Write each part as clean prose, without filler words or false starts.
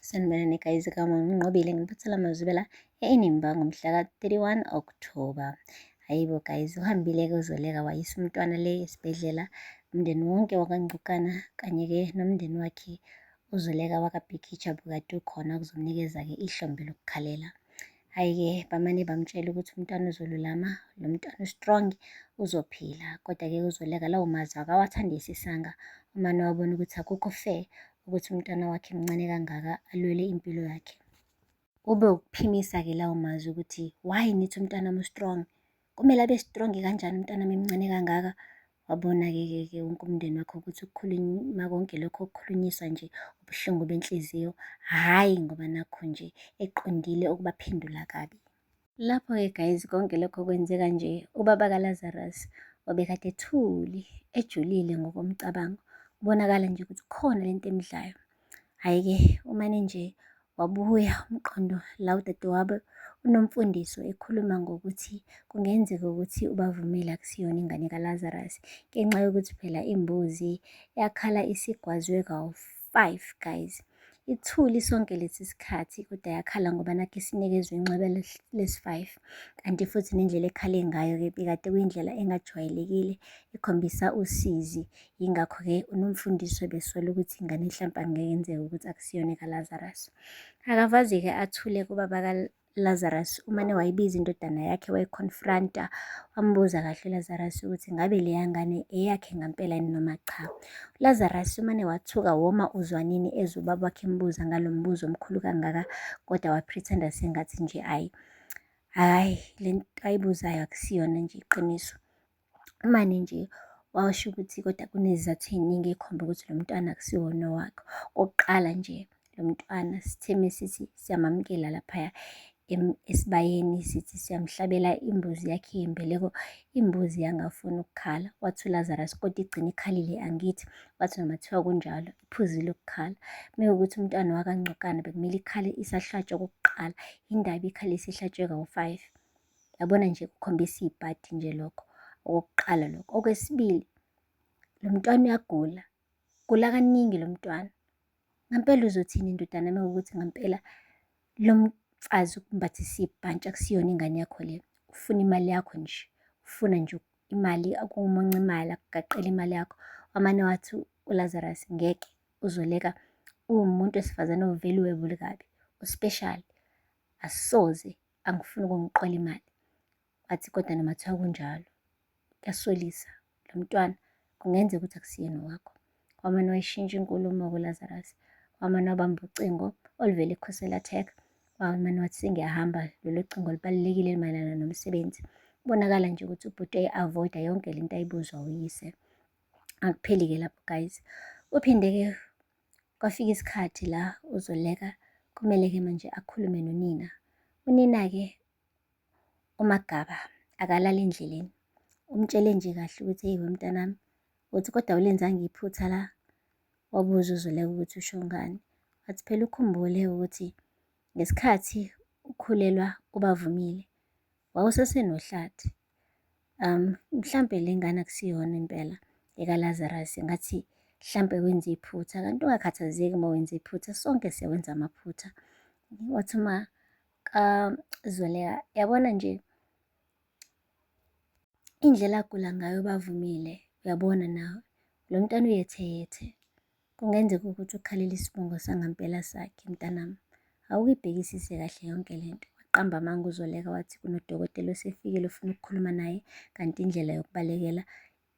Sanibonani guys, Nginqobile ngiphathela amazwi la eNimba ngomhla ka-31 October. Hayibo guys, uhambile-ke uZoleka wayisa umntwana le esibhedlela, umndeni wonke wakwaNgcukana kanye-ke nomndeni wakhe uZoleka wakaBhikhi bukade ukhona ukuzomnikeza-ke ihlombe lokukhalela. Hhayi-ke bamane bamtshela ukuthi umntwana uzolulama, lo mntwana u-strong, uzophila. Kodwa-ke uZoleka lawo mazwi akawathandisisanga, umane wabona ukuthi akukho fair ukuthi umntwana wakhe mncane kangaka alwele impilo yakhe. Ube ukuphimisa-ke lawo mazwi ukuthi why nithi umntwana strong, kumele abe strong kanjani umntwana emncane kangaka. Wabona-ke wonke umndeni wakhe ukuthi ukukhuluma konke lokho kukhulunyiswa nje ubuhlungu benhliziyo, hhayi ngoba nakho nje eqondile ukubaphendula kabi. Lapho-ke guys, konke lokho kwenzeka nje ubaba kaLazarus wabekade ethuli ejulile ngokomcabango, kubonakala nje ukuthi khona lento emdlayo. Hhayi-ke umane nje wabuya umqondo la udadewabo uNomfundiso ekhuluma ngokuthi kungenzeka ukuthi uBavumile akusiyona ingane kaLazarus, ngenxa yokuthi phela imbuzi yakhala isigwazwe kawu-5 guys. Ithuli sonke lesi sikhathi kodwa yakhala ngoba nakhu isinikezwe inxeba lesi-5, kanti futhi nendlela ekhale ngayo-ke bekade kuyindlela engajwayelekile ekhombisa usizi. Yingakho-ke uNomfundiso ebesola ukuthi ingane hlampe angenzeka ukuthi akusiyona ekaLazarus. Akavaze-ke athule kubaba kaLazarus, umane wayibiza indodana yakhe wayi-confront-a, wambuza kahle uLazarus ukuthi ngabe leya ngane eyakhe ngampela yini noma cha. uLazarus umane wathuka woma uzwanini ezwe ubaba wakhe embuza ngalo mbuzo omkhulu kangaka, kodwa wa-pretend-a sengathi nje hhayi le nto ayibuzayo akusiyona nje iqiniso. Umane nje washo ukuthi kodwa kunezizathu ey'ningi ey'khomba ukuthi lo mntwana akusiwona owakhe. Okokuqala nje, lo mntwana sitheme sithi siyamamukela laphaya esibayeni, sithi siyamhlabela imbuzi yakhe yembeleko, imbuzi yangafuni ukukhala. Wathi uLazarus kodwa igcine ikhalile angithi, wathi noma kuthiwa kunjalo iphuzile ukukhala. Mekuwukuthi umntwana wakaNgcukana bekumele ikhale isahlatshwa okokuqala, indaba ikhale isihlatshwe kawu-5. Yabona nje kukhombisa ibhadi nje lokho, okokuqala lokho. Okwesibili, lo mntwana uyagula, gula kaningi lo mntwana. Ngampela uzothini indodana mekuwukuthi ngampela lo mfazi ukumbathisa ibhantshi akusiyona ingane yakho le, ufuna imali yakho nje, ufuna nje imali, akumonca imali, akugaqela imali yakho. Wamane wathi uLazarus ngeke, uZoleka uwumuntu wesifazane ovelue bubi kabi, u-special, asoze angifuni ukungiqola imali. Wathi kodwa noma kuthiwa kunjalo kuyasolisa, lo mntwana kungenzeka ukuthi akusiyena owakho. Wamane wayishintsha inkulumo-ke uLazarus, wamane wabamba ucingo oluvela ekhosela tech, wamane wathi sengiyahamba, lolo cingo lubalulekile elimayelana nomsebenzi. Kubonakala nje ukuthi ubhuti avoida yonke lento ayibuzwa uyise. Akupheli-ke lapho guys, uphinde-ke kwafika isikhathi la uZoleka kumele-ke manje akhulume nonina. Unina-ke uMagaba akalala endleleni, umtshele nje kahle ukuthi eyi wemntanami, uthi kodwa awulenzanga iphutha la. Wabuza uZoleka ukuthi usho ngani, wathi phela ukhumbule ukuthi ngesikhathi ukhulelwa uBavumile wawusasenohlathi. Mhlampe le ngane akusiyona impela ekaLazarus, ngathi hlampe wenze iphutha, kanti ungakhathazeki uma wenze iphutha, sonke siyawenza amaphutha. Wathi uma kaZoleka, yabona nje indlela agula ngayo uBavumile, uyabona nawe lo mntwana uyetheyethe, kungenzeka ukuthi ukhalela isibongo sangampela sakhe mntanami. Awukuyibhekisise kahle yonke lento. Waqamba amanga uZoleka wathi kunodokotela osefikile ufuna ukukhuluma naye, kanti indlela yokubalekela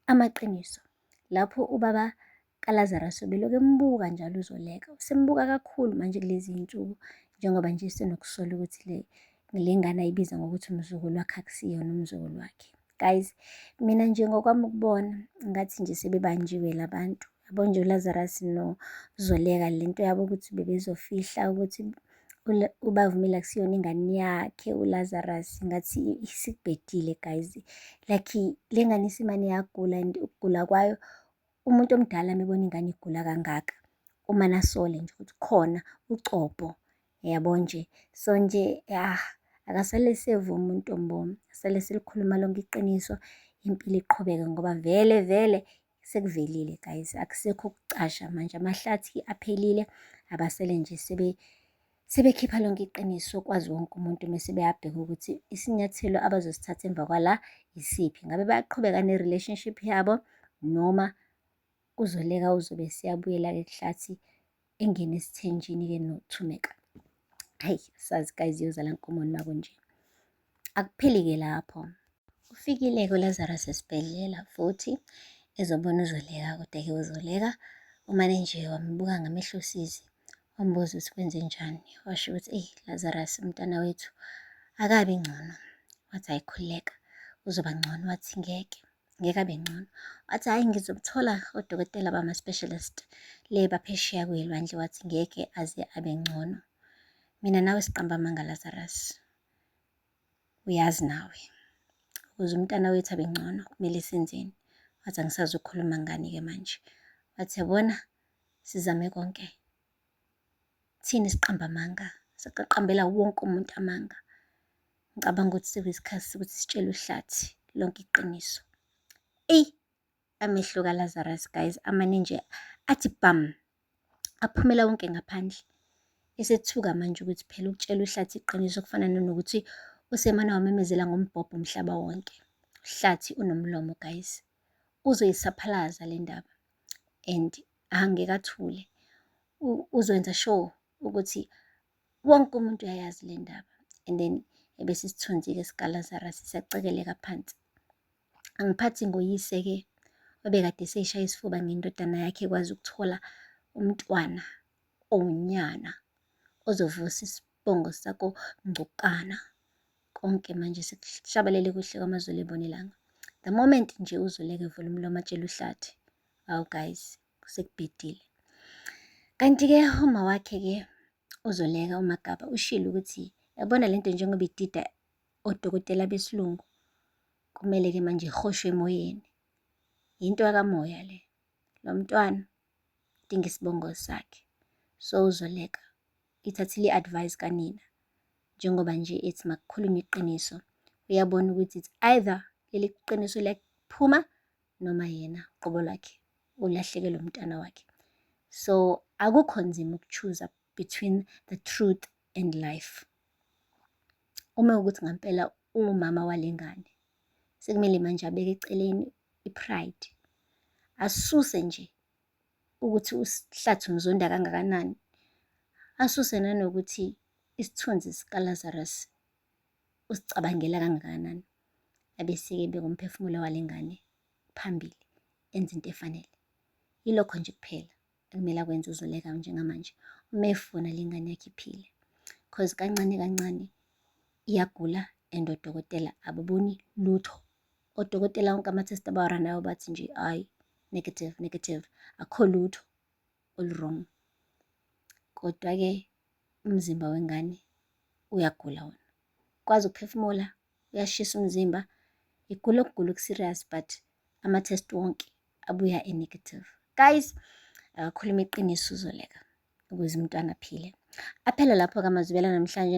amaqiniso. Lapho ubaba kaLazarus ubelokhu embuka njalo uZoleka, usembuka kakhulu manje kulezi iy'nsuku, njengoba nje senokusola ukuthi le ngane ayibiza ngokuthi umzukulu wakhe akusiyona umzukulu wakhe. Guys, mina nje ngokwami ukubona ngathi nje sebebanjiwe la bantu. Yabo nje uLazarus noZoleka lento yabo ukuthi bebezofihla ukuthi uBavumile akusiyona ingane yakhe uLazarus, ngathi isikubhedile guys. Like le ngane isimane yagula and ukugula kwayo, umuntu omdala mebona ingane igula kangaka umane asole nje ukuthi khona ucopho, yabo nje. So nje akasale sevuma uNtombomi, asale selikhuluma lonke iqiniso, impilo iqhubeke ngoba vele sekuvelile guys, akusekho ukucasha manje, amahlathi aphelile, abasele nje sebekhipha lonke iqiniso, kwazi wonke umuntu mese beyabheka ukuthi isinyathelo abazosithatha emva kwala isiphi. Ngabe bayaqhubeka ne-relationship yabo noma uZoleka uzobe siyabuyela-ke kuhlathi engene esithenjini-ke noThumeka. Hayi, sazi guys, yozala nkomoni makunje. Akupheli-ke lapho. Ufikile-ke uLazarus esibhedlela futhi ezobona uZoleka, kodwa-ke uZoleka umane nje wambuka ngamehlo osizi, wambuza ukuthi kwenze njani. Washo ukuthi eyi Lazarus, umntwana wethu akabi ngcono. Wathi hhayi khululeka, uzoba ngcono. Wathi ngeke abe ngcono. Wathi hhayi ngizobuthola odokotela bama-specialist le baphesheya kwey'lwandle. Wathi ngeke aze abe ngcono. Mina nawe siqamba amanga Lazarus, uyazi nawe ukuze umntana wethu abe ngcono kumele senzeni. Wathi angisazukhuluma ngani-ke manje. Wathi yabona sizame konke, thini siqamba amanga, siqaqambela wonke umuntu amanga. Ngicabanga ukuthi sekuyisikhathi sokuthi sitshele uhlathi lonke iqiniso. Eyi, amehlo kaLazarus guys amane nje athi bam, aphumela wonke ngaphandle. Esethuka manje ukuthi phela ukutshela uhlathi iqiniso kufana nanokuthi usemane wamemezela ngombhobho umhlaba wonke. Uhlathi unomlomo guys, uzoyisaphalaza le ndaba and angeke athule. Uzokwenza sure ukuthi wonke umuntu uyayazi le ndaba, and then ebese isithunzi-ke sikaLazarus siyacekeleka phansi. Angiphathi ngoyise-ke obekade seyishaya isifuba ngendodana yakhe ekwazi ukuthola umntwana owunyana ozovusa isibongo sako ngcukana. Konke manje sekushabalele kuhle kwamazolo ebonelanga. The moment nje uZoleka evula umlomo atshela uhlathi, awu guys, kusekubhedile. Kanti-ke uma wakhe-ke uZoleka uMagaba ushilo ukuthi yabona lento njengoba idida odokotela besilungu, kumele-ke manje ihoshwe emoyeni. Yinto yakamoya le, lo mntwana udinga isibongo sakhe. So uZoleka ithathile i-advice kanina, njengoba nje ethi makukhulunywe iqiniso. Uyabona ukuthi it's either leli qiniso liyaphuma noma yena qobo lwakhe ulahlekelwe umntana wakhe. So akukho nzima ukuchuza between the truth and life. Uma ukuthi ngampela umama wale ngane, sekumele manje abeke eceleni i-pride, asuse nje ukuthi uhlathi umzonda kangakanani, asuse nanokuthi isithunzi sikaLazarus usicabangela kangakanani, abese-ke ebeka umphefumulo wale ngane phambili, enze into efanele. Yilokho nje kuphela ekumele akwenze uZoleka njengamanje uma efuna le ngane yakhe iphile, cause kancane kancane iyagula and odokotela ababoni lutho. Odokotela wonke ama-test abawaranayo bathi nje hhayi, negative, akho lutho olu-wrong. Kodwa-ke umzimba wengane uyagula wona, ukwazi ukuphefumula, uyashisa umzimba, igula ukugula oku-serious but ama-test wonke abuya e-negative. Guys, akakhuluma iqiniso uZoleka ukuze umntwana aphile. Aphela lapho-ke amazwibela namhlanje.